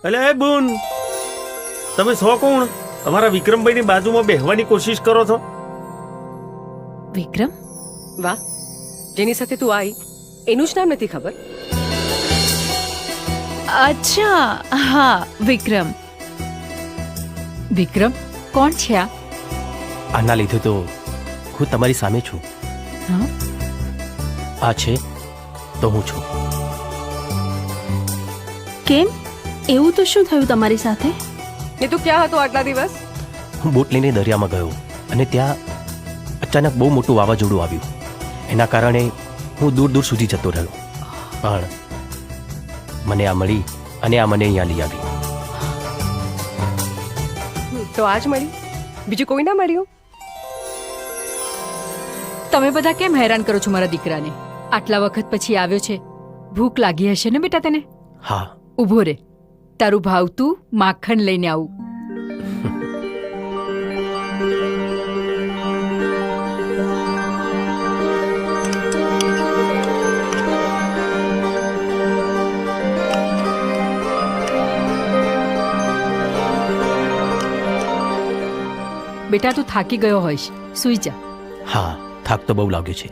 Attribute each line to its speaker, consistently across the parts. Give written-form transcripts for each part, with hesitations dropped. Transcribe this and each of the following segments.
Speaker 1: અલ્યા એ બુન, તમે છો કોણ? અમારા વિક્રમભાઈની બાજુમાં બેહવાની કોશિશ કરો છો?
Speaker 2: વિક્રમ?
Speaker 3: વાહ, જેની સાથે તું આવી એનું જ નામ નથી ખબર?
Speaker 2: અચ્છા, હા વિક્રમ. વિક્રમ કોણ છે આ?
Speaker 4: આના લીધે તો હું તમારી સામે છું.
Speaker 2: હા?
Speaker 4: આ છે તો હું છું.
Speaker 5: કેમ? એવું તો શું થયું તમારી સાથે?
Speaker 3: ને તું ક્યાં હતો આટલા દિવસ?
Speaker 4: હું બોટ લઈને દરિયામાં ગયો અને ત્યાં અચાનક બહુ મોટું વાવાઝોડું આવ્યું. એના કારણે હું દૂર દૂર સુધી જતો રહ્યો, પણ મને આ મળી અને આ મને અહીંયા લઈ આવી.
Speaker 3: તો આજ મળી, બીજું કોઈ ના મળ્યું?
Speaker 2: તમે બધા કેમ હેરાન કરો છો મારા દીકરાને? આટલા વખત પછી આવ્યો છે, ભૂખ લાગી હશે ને બેટા તને?
Speaker 4: હા.
Speaker 2: ઊભો રે, તારું ભાવતું માખણ લઈને આવું. બેટા તું થાકી ગયો હોઈશ, સૂઈ જા.
Speaker 4: હા, થાક તો બહુ લાગ્યો છે.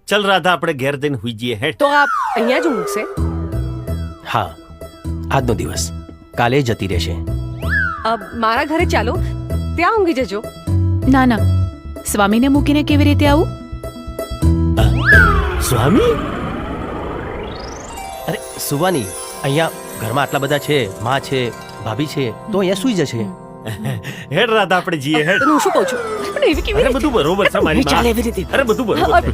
Speaker 1: ચલ રાધા, આપણે ઘેર જઈને હુઈ જઈએ. હેડ.
Speaker 3: તો આ અહીંયા જ મૂકશે?
Speaker 4: હા, આજનો દિવસ, કાલે જતી રહેશે.
Speaker 3: મારા ઘરે ચાલો, ત્યાં ઊંઘી જજો.
Speaker 2: ના ના, સ્વામીને મૂકીને કેવી રીતે આવું?
Speaker 1: સ્વામી?
Speaker 4: અરે સુવાની, અહીંયા ઘરમાં આટલા બધા છે, માં છે, ભાભી છે, તો અહીંયા સૂઈ જશે.
Speaker 1: હેડ રાધા, આપણે જઈએ. હેડ.
Speaker 3: હું શું કહું છું? પણ એવી કેવી
Speaker 1: અરે બધું બરોબર છે મારી માં.
Speaker 3: ચાલે એવી રીતે.
Speaker 1: અરે બધું બરોબર છે.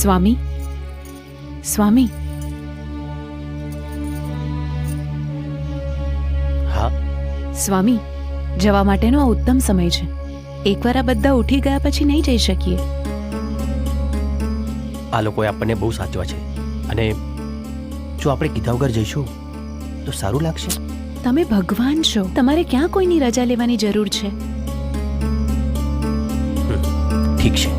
Speaker 2: સ્વામી, સ્વામી.
Speaker 4: હા.
Speaker 2: સ્વામી, જવા માટેનો આ ઉત્તમ સમય છે. એકવાર આ બધા ઉઠી ગયા પછી નહીં જઈ શકીએ.
Speaker 4: આ લોકોએ આપણને બહુ સાચવા છે અને જો આપણે કીધા વગર જઈશું તો સારું લાગશે?
Speaker 2: તમે ભગવાન છો, તમારે ક્યાં કોઈની રજા લેવાની જરૂર છે?
Speaker 4: ઠીક છે.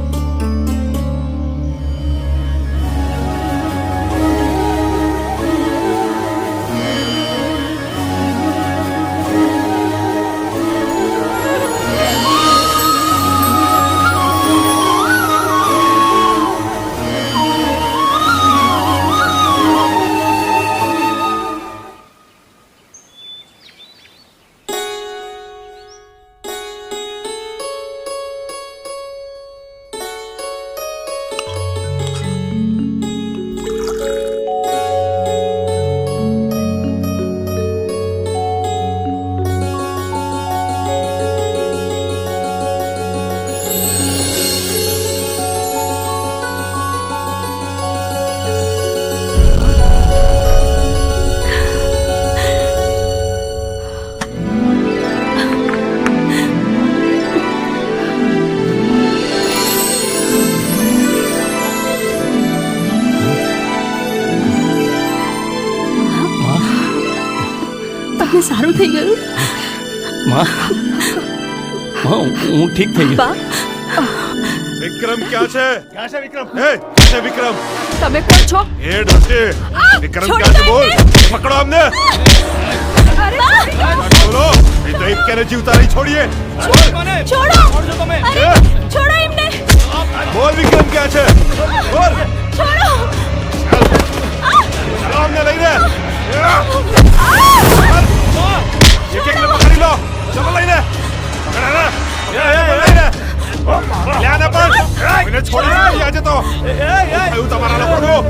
Speaker 5: સારું થઈ ગયું?
Speaker 4: માં, હું ઠીક થઈ ગયો.
Speaker 6: વિક્રમ ક્યાં છે?
Speaker 1: ક્યાં છે વિક્રમ?
Speaker 6: એ ક્યાં છે વિક્રમ?
Speaker 2: તમે કોણ છો?
Speaker 6: એ ડોશી, વિક્રમ ક્યાં છે? બોલ, પકડો અમને. બોલો, નહીં તો એક ક્યારે જીવતા નહીં છોડીએ.
Speaker 5: છોડો
Speaker 6: એ,
Speaker 5: છોડો એમને
Speaker 6: બોલ વિક્રમ ક્યાં છે? બોલ.
Speaker 5: છોડો
Speaker 6: ચાલો અમને લઈને. એક એકને પકડી લો. ચલો લઈને. પકડ એને. લઈને. લે આને પણ. કોઈને છોડી નથી આજે તો. થયું તમારા લોકોનું.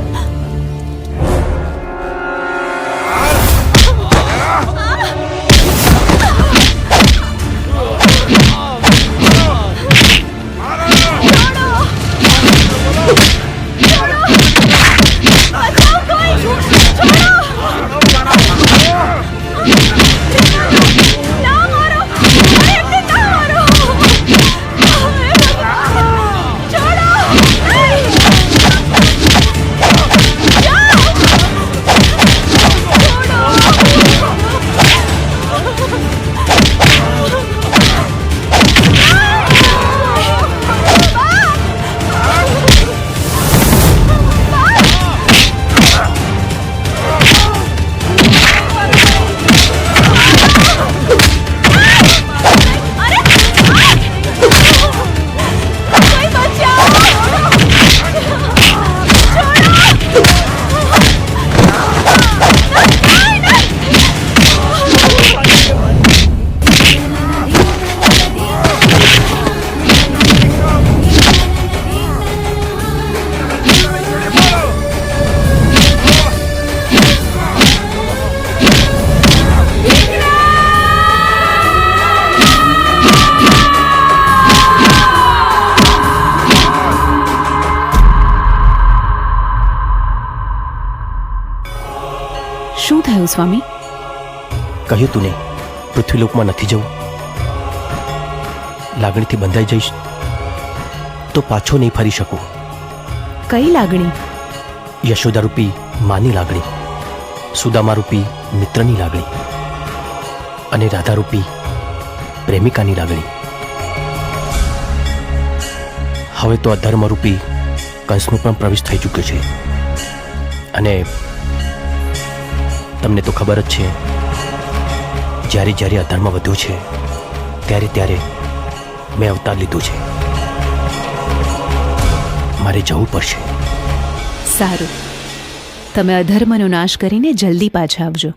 Speaker 5: શું થયું સ્વામી?
Speaker 4: કહ્યું તું ને પૃથ્વીલોકમાં નથી જવું. લાગણીથી બંધાઈ જઈશ તો પાછો નહીં ફરી શકું.
Speaker 5: કઈ લાગણી?
Speaker 4: યશોદારૂપી માની લાગણી, સુદામારૂપી મિત્રની લાગણી અને રાધારૂપી પ્રેમિકાની લાગણી. હવે તો અધર્મરૂપી કંસનો પણ પ્રવેશ થઈ ચૂક્યો છે. અને તમને તો ખબર જ છે, જ્યારે જ્યારે અધર્મ વધ્યો છે ત્યારે ત્યારે મેં અવતાર લીધો છે. મારે જવું પડશે.
Speaker 5: સારું, તમે અધર્મનો નાશ કરીને જલ્દી પાછા આવજો.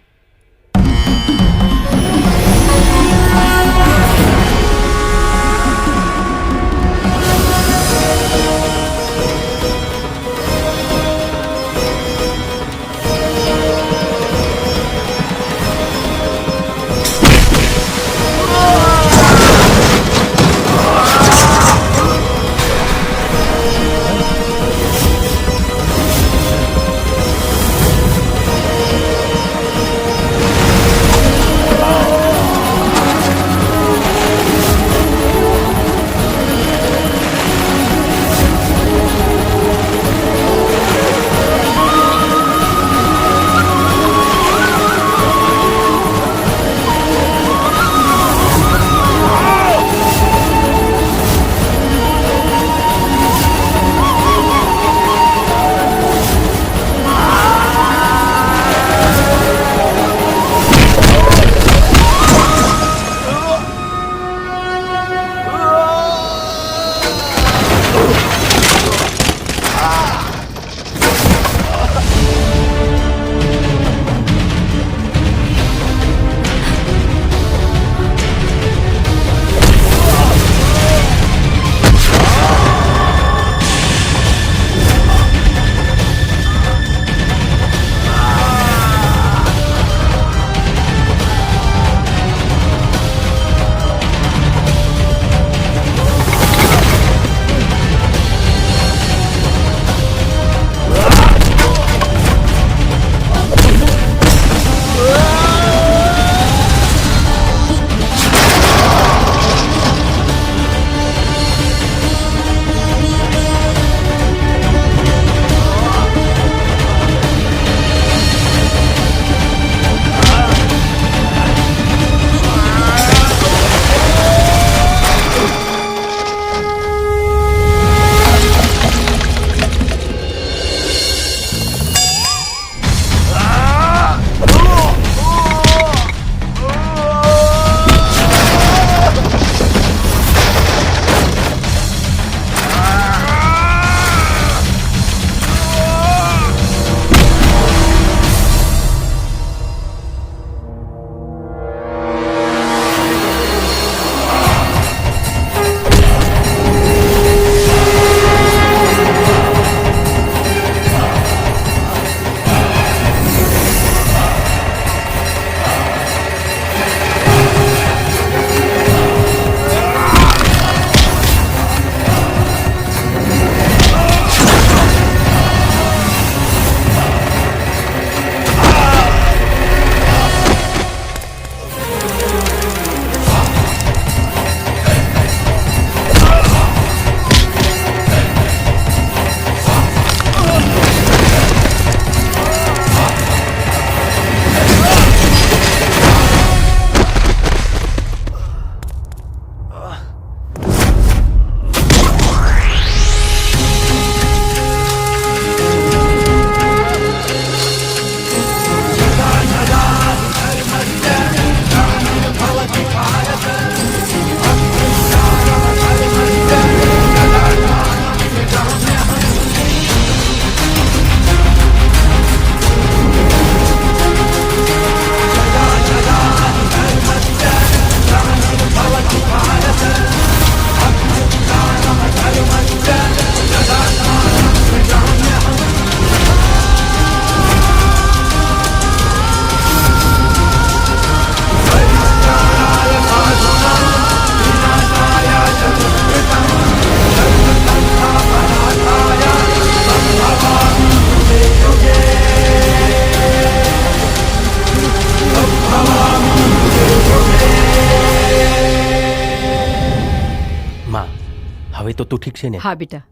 Speaker 4: હવે તો તું ઠીક છે ને?
Speaker 2: હા બેટા.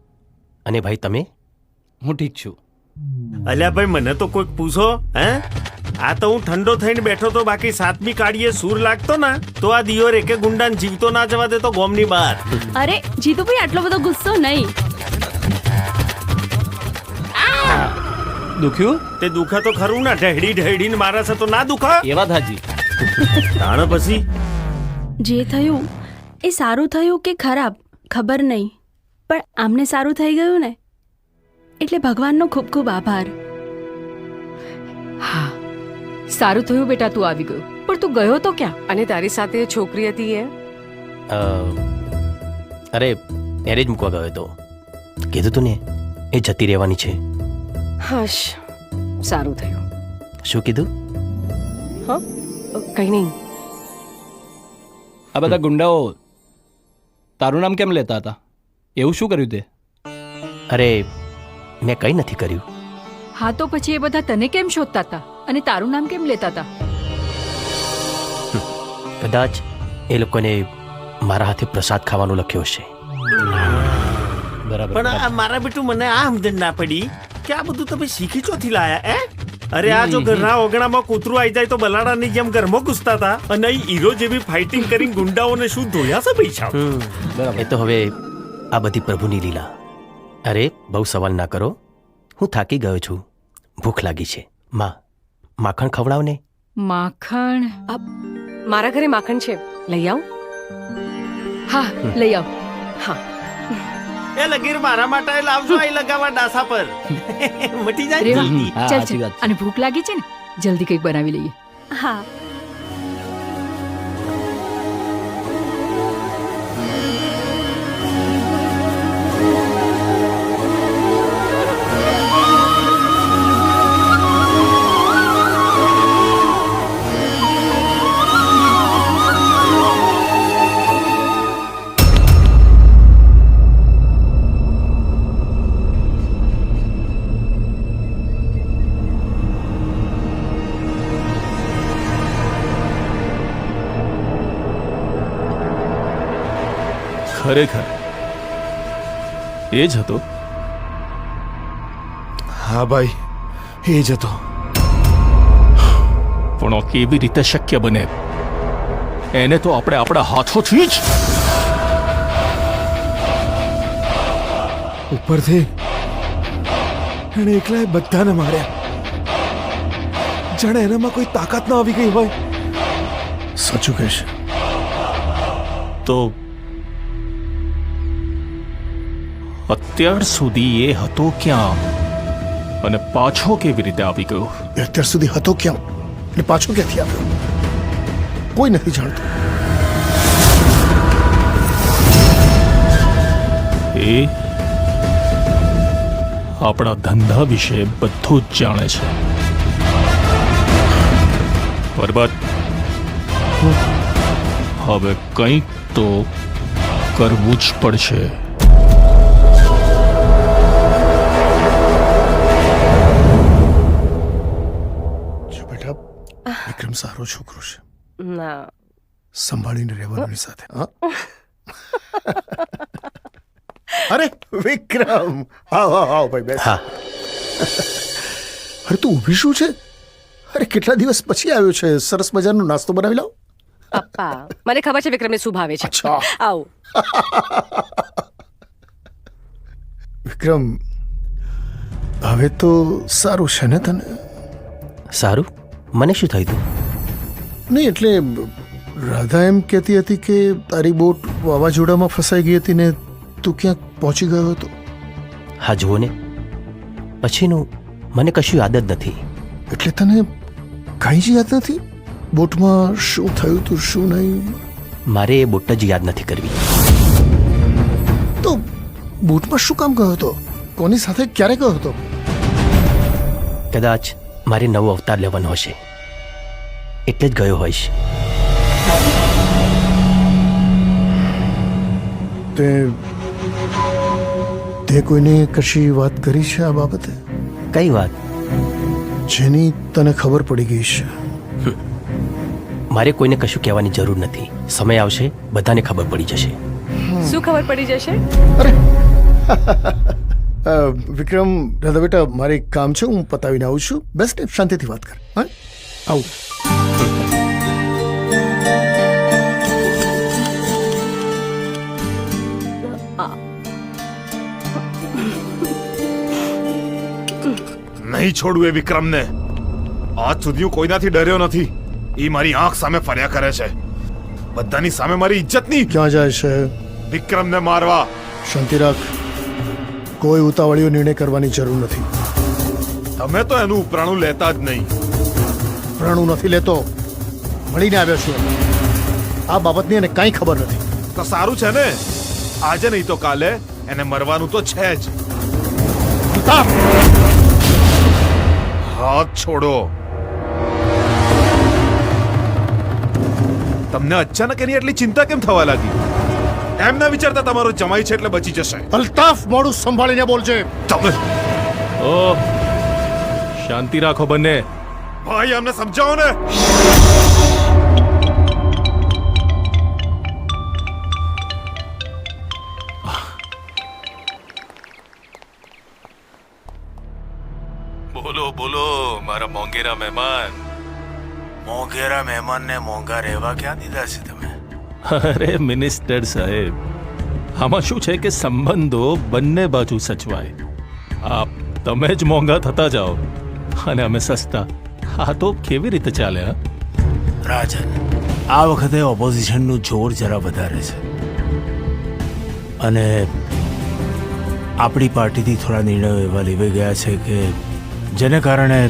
Speaker 4: અને ભાઈ તમે?
Speaker 7: હું ઠીક છું.
Speaker 1: અલ્યા ભાઈ મને તો કોઈક પૂછો હે? આ તો હું ઠંડો થઈને બેઠો તો, બાકી સાતમી કાઢીએ સૂર લાગતો ના તો આ દિયોર એકે ગુંડાને જીવતો ના જવા દેતો ગોમની બહાર.
Speaker 8: અરે જીતુભાઈ આટલો બધો ગુસ્સો નહીં.
Speaker 7: દુખ્યું?
Speaker 1: તે દુખે તો ખરું ના, ઢહેડીને મારે છે તો ના દુખા?
Speaker 7: એ વાત હાજી.
Speaker 1: તાણ પછી
Speaker 8: જે થયું એ સારું થયું કે ખરાબ ખબર નહીં, પણ આમને સારું થઈ ગયું ને, એટલે ભગવાનનો ખૂબ ખૂબ આભાર.
Speaker 2: હા, સારું થયું બેટા તું આવી ગયો. પણ તું ગયો તો ક્યાં?
Speaker 3: અને તારી સાથે છોકરી હતી એ?
Speaker 4: અરે એરે જ મૂકવા ગયો હતો. કીધું તું ને એ જતી રહેવાની છે.
Speaker 3: હશ, સારું થયું.
Speaker 4: શું કીધું?
Speaker 3: હા, કંઈ નહીં.
Speaker 7: આ બધા ગુંડાઓ તારું નામ કેમ લેતા હતા? એવું શું કર્યું તે?
Speaker 4: અરે મેં કંઈ નથી કર્યું.
Speaker 2: હા તો પછી એ બધા તને કેમ શોધતા હતા અને તારું નામ કેમ લેતા હતા?
Speaker 4: કદાચ એ લોકોને મારા હાથે પ્રસાદ ખાવાનો લખ્યો હશે.
Speaker 7: બરાબર.
Speaker 1: પણ આ મારા બેટું મને આ સમજણ ના પડી કે આ બધું તમે શીખી ચોથી લાયા હે? અરે આ જો ઘરના ઓગણામાં કૂતરું આવી જાય તો બલાડાની જેમ ઘરમાં ઘૂસતા હતા, અને અહીં હીરો જેવી ફાઇટિંગ કરીને ગુંડાઓને શું ધોયા છે પૈસા?
Speaker 7: બરાબર.
Speaker 4: એ તો હવે આ બધી પ્રભુની લીલા. અરે બહુ સવાલ ના કરો, હું થાકી ગયો છું, ભૂખ લાગી છે. માખણ ખવડાવ ને.
Speaker 2: માખણ?
Speaker 3: મારા ઘરે માખણ છે, લઈ આવ.
Speaker 2: હા લઈ આવ.
Speaker 3: હા.
Speaker 1: એ લગીર મારા માટે લાવજો અહીં લગાવવા ડાસા પર. મટી જાય
Speaker 2: રેવા,
Speaker 1: જલ્દી.
Speaker 7: હા,
Speaker 2: ચાલ
Speaker 7: સાચી
Speaker 2: ચાલ.
Speaker 7: વાત છે.
Speaker 2: અને ભૂખ લાગી છે ને, જલ્દી કંઈક બનાવી લઈએ.
Speaker 8: હા.
Speaker 9: ખરેખર એ જ હતો.
Speaker 6: હા ભાઈ, એ જ હતો.
Speaker 9: પણ આ કેવી રીતે શક્ય બને? એને તો આપણે આપણા હાથોથી જ
Speaker 6: ઉપરથી એણે એકલાએ બધાને માર્યા, જાણે એનામાં કોઈ તાકાત ના આવી ગઈ હોય. સાચું કહેશે
Speaker 9: તો અત્યાર સુધી એ હતો ક્યાં અને પાછો કેવી રીતે આવી ગયો?
Speaker 6: અત્યાર સુધી હતો ક્યાં એટલે પાછો ક્યાંથી આવ્યો કોઈ નથી જાણતું.
Speaker 9: એ આપણા ધંધા વિશે બધું જ જાણે છે. બરબાદ, હવે કંઈક તો કરવું જ પડશે.
Speaker 6: જો બેટા, વિક્રમ સારો છોકરો છે,
Speaker 3: ના,
Speaker 6: સંભાળીને રહેવાનું એની સાથે. હા. અરે વિક્રમ, આવ આવ આવ ભાઈ, બેસ.
Speaker 4: હા.
Speaker 6: અરે તું ઊભી શું છે? અરે કેટલા દિવસ પછી આવ્યો છે, સરસ મજાનો નાસ્તો બનાવી લાવ.
Speaker 3: પપ્પા, મને ખબર છે વિક્રમને શું ભાવે છે.
Speaker 6: અચ્છા.
Speaker 3: આવ.
Speaker 6: વિક્રમ, હવે તો સારું છે ને તને?
Speaker 4: સારું? મને શું થયું હતું?
Speaker 6: નહીં એટલે રાધા એમ કહેતી હતી કે તારી બોટ વાવાઝોડામાં ફસાઈ ગઈ હતી ને તું ક્યાંક પહોંચી ગયો હતો.
Speaker 4: હા જુઓ ને, પછીનું મને કશું યાદ જ નથી.
Speaker 6: એટલે તને કાંઈ જ યાદ નથી? બોટમાં શું થયું તું શું નહીં?
Speaker 4: મારે એ બોટ જ યાદ નથી કરવી.
Speaker 6: તો બોટમાં શું કામ ગયો હતો? કોની સાથે ક્યારે ગયો હતો?
Speaker 4: કદાચ મારે નવો અવતાર લેવાનો હશે એટલે જ ગયો હોઈશ.
Speaker 6: તે કોઈને કશી વાત કરી છે આ બાબતે?
Speaker 4: કઈ વાત?
Speaker 6: જેની તને ખબર પડી ગઈ છે?
Speaker 4: મારે કોઈને કશું કહેવાની જરૂર નથી. સમય આવશે, બધાને ખબર પડી જશે.
Speaker 3: શું ખબર પડી જશે?
Speaker 10: વિક્રમ દાદા બેટા મારે એક કામ છે, હું પતાવીને આવું છું. બેસ્ટ શાંતિથી વાત કર. હા આવું.
Speaker 6: નહીં છોડું એ વિક્રમને. આજ સુધી હું કોઈનાથી ડર્યો નથી. એ મારી આંખ સામે ફર્યા કરે છે, બધાની સામે મારી ઇજ્જતની.
Speaker 10: ક્યાં જાય છે?
Speaker 6: વિક્રમને મારવા.
Speaker 10: શાંતિ રાખ. કોઈ ઉતાવળીયો નિર્ણય કરવાની જરૂર નથી.
Speaker 6: તમે તો એનું ઉપરાણું લેતા જ નહીં.
Speaker 10: પ્રાણું નથી લેતો, મળીને આવ્યો છું. આ બાબતની એને કાંઈ ખબર નથી.
Speaker 6: તો સારું છે ને, આજે નહીં તો કાલે એને મરવાનું તો છે જ. હાથ છોડો. તમને અચાનક એની એટલી ચિંતા કેમ થવા લાગી? એમ ના વિચારતા તમારો જમાઈ છે એટલે બચી જશે.
Speaker 10: અલ્તાફ, મોડું સંભાળીને બોલજે.
Speaker 6: તમે
Speaker 9: ઓ શાંતિ રાખો બંને.
Speaker 6: ભાઈ અમને સમજાવો ને.
Speaker 9: બોલો બોલો મારા મોંઘેરા મહેમાન.
Speaker 11: મોંઘેરા મહેમાનને મોંઘા રહેવા ક્યાં દીધા છે તમે?
Speaker 9: અરે મિનિસ્ટર સાહેબ, આમાં શું છે કે સંબંધો બંને બાજુ સચવાય. આપ તમે જ મોંઘા થતા જાઓ અને અમે સસ્તા. આ તો કેવી રીતે ચાલે? હા
Speaker 11: રાજન, આ વખતે ઓપોઝિશનનું જોર જરા વધારે છે અને આપણી પાર્ટીથી થોડા નિર્ણયો એવા લેવાઈ ગયા છે કે જેને કારણે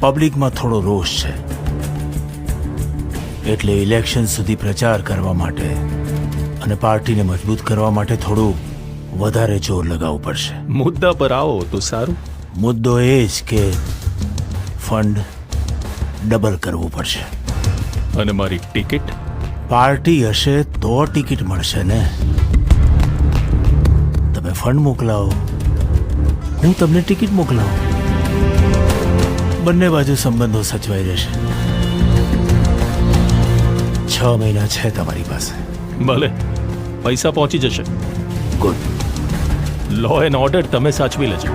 Speaker 11: પબ્લિકમાં થોડો રોષ છે. એટલે ઇલેક્શન સુધી પ્રચાર કરવા માટે અને પાર્ટીને મજબૂત કરવા માટે થોડું વધારે જોર લગાવવું પડશે.
Speaker 9: મુદ્દા પર આવો તો સારું.
Speaker 11: મુદ્દો એ જ કે ફંડ ડબલ કરવું પડશે.
Speaker 9: અને મારી ટિકિટ?
Speaker 11: પાર્ટી હશે તો ટિકિટ મળશે ને. તમે ફંડ મોકલાવો, હું તમને ટિકિટ મોકલાવું. બંને બાજુ સંબંધો સચવાઈ રહેશે. 6 મહિના છે તમારી પાસે.
Speaker 9: ભલે, પૈસા પહોંચી જશે.
Speaker 11: ગુડ.
Speaker 9: લો એન્ડ ઓર્ડર તમે સાચવી લેજો.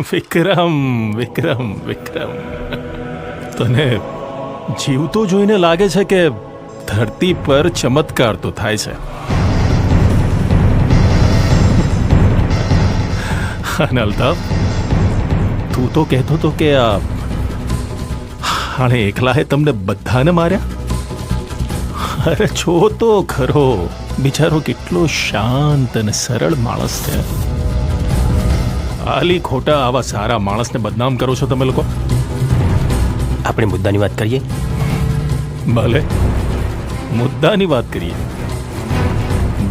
Speaker 9: વિક્રમ વિક્રમ વિક્રમ, તને જીવતો જોઈને લાગે છે કે ધરતી પર ચમત્કાર તો થાય છે. અને અલ્તાફ, તું તો કહેતો હતો કે આણે એકલાએ તમને બધાને માર્યા. અરે છો તો ખરો, બિચારો કેટલો શાંત અને સરળ માણસ છે. આલી ખોટા આવા સારા માણસને બદનામ કરો છો તમે લોકો.
Speaker 4: આપણે મુદ્દાની વાત કરીએ.
Speaker 9: ભલે, મુદ્દાની વાત કરીએ.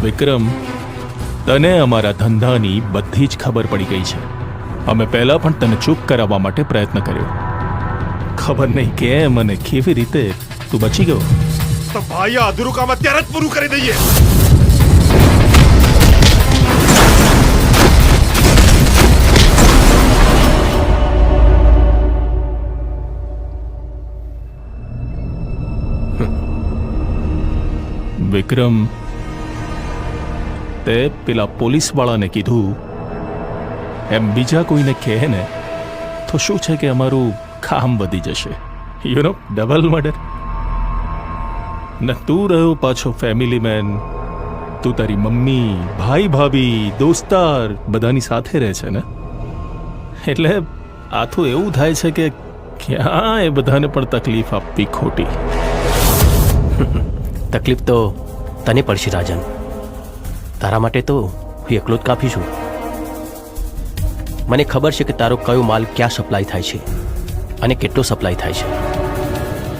Speaker 9: વિક્રમ, તને અમારા ધંધાની બધી જ ખબર પડી ગઈ છે. અમે પહેલા પણ તને ચૂપ કરાવવા માટે પ્રયત્ન કર્યો. ખબર નહીં કેમ અને કેવી રીતે તું બચી ગયો.
Speaker 6: તો ભાઈ આ અધૂરું કામ અત્યારે જ પૂરું કરી દઈએ.
Speaker 9: વિક્રમ, તે પેલા પોલીસ વાળાને કીધું એમ બીજા કોઈને કહે ને તો શું છે કે અમારું કામ વધી જશે. You know, double murder. ને તું રહ્યો પાછો ફેમિલી મેન. તું તારી મમ્મી, ભાઈ ભાભી, દોસ્તાર બધાની સાથે રહે છે ને. એટલે આ તો એવું થાય છે કે ક્યાં એ બધાને પણ તકલીફ આપવી ખોટી.
Speaker 4: તકલીફ તો તને પડશે રાજન. તારા માટે તો હું એકલો જ કાફી છું. મને ખબર છે કે તારો કયો માલ ક્યાં સપ્લાય થાય છે અને કેટલો સપ્લાય થાય છે.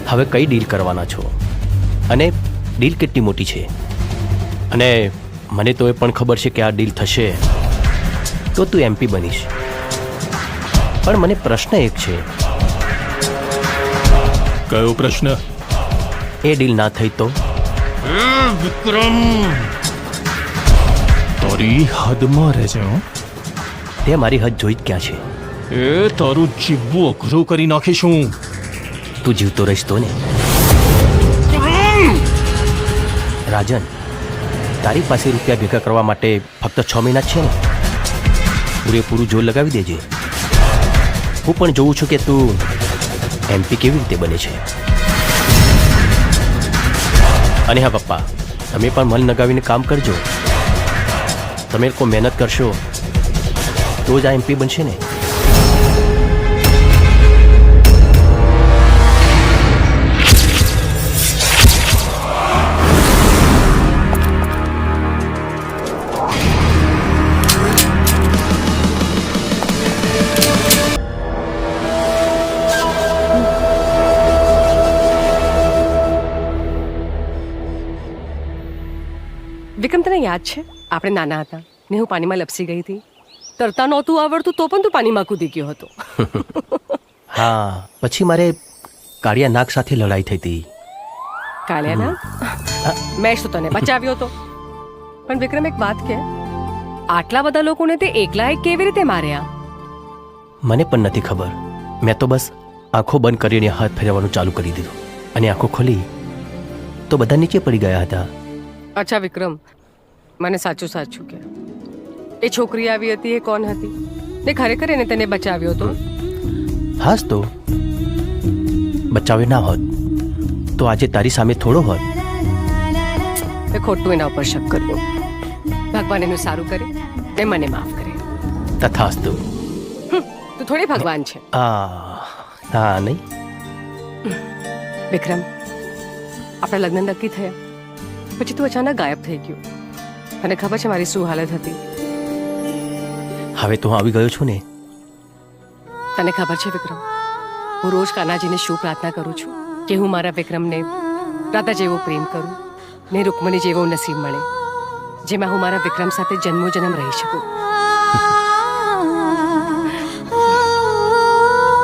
Speaker 4: હવે કઈ ડીલ કરવાના છો અને ડીલ કેટલી મોટી છે? અને મને તો એ પણ ખબર છે કે આ ડીલ થશે તો તું એમપી બનીશ. પણ મને પ્રશ્ન એક છે.
Speaker 9: કયો પ્રશ્ન?
Speaker 4: એ ડીલ ના થઈ તો?
Speaker 9: વિક્રમ, તારી હદમાં રહેજે. હો,
Speaker 4: તે મારી હદ જોઈ જ ક્યાં છે?
Speaker 9: એ તારું જીવવું અઘરું કરી નાખીશું.
Speaker 4: તું જીવતો રહીશ તો ને? રાજન, તારી પાસે રૂપિયા ભેગા કરવા માટે ફક્ત 6 મહિના જ છે ને? પૂરેપૂરું જોર લગાવી દેજે. હું પણ જોઉં છું કે તું એમપી કેવી રીતે બને છે. અને હા પપ્પા, તમે પણ મન લગાવીને કામ કરજો. તમે લોકો મહેનત કરશો તો જ આ એમપી બનશે ને.
Speaker 3: વિક્રમ, તને યાદ છે આપણે નાના હતા ને હું પાણીમાં લપસી ગઈ હતી? તરતા નહોતું આવડતું તો પણ તું પાણીમાં કૂદી ગયો હતો.
Speaker 4: હા, પછી મારે કાળિયા નાગ સાથે લડાઈ થઈ હતી.
Speaker 3: કાળિયાના મેં જ તો તને બચાવ્યો હતો. પણ વિક્રમ, એક વાત કે આટલા બધા લોકોને તે એકલા એક કેવી રીતે માર્યા?
Speaker 4: મને પણ નથી ખબર. મેં તો બસ આંખો બંધ કરીને હાથ ફેરવવાનું ચાલુ કરી દીધું અને આંખો ખોલી તો બધા નીચે પડી ગયા હતા.
Speaker 3: અચ્છા વિક્રમ, મને સાચું સાચું કે એ છોકરી આવી હતી એ કોણ હતી? ને ખરેખર એને તને બચાવ્યો હતો?
Speaker 4: હાસ તો બચાવ્યો ના હોત તો આજે તારી સામે થોડો હોત.
Speaker 3: એ ખોટું એના ઉપર શક કર્યો. ભગવાન એનું સારું કરે ને મને માફ કરે.
Speaker 4: તથાસ્તુ.
Speaker 3: તું થોડી ભગવાન છે.
Speaker 4: હા નહીં.
Speaker 3: વિક્રમ, આપણા લગ્ન નક્કી થયા પછી તું અચાનક ગાયબ થઈ ગયો. તને ખબર છે મારી શું હાલત હતી?
Speaker 4: હવે તો હું આવી ગયો છું ને.
Speaker 3: તને ખબર છે વિક્રમ, હું રોજ કાનાજીને શું પ્રાર્થના કરું છું કે હું મારા વિક્રમને રાધા જેવો પ્રેમ કરું ને રૂકમણી જેવો નસીબ મળે જેમાં હું મારા વિક્રમ સાથે જન્મો જન્મ રહી શકું.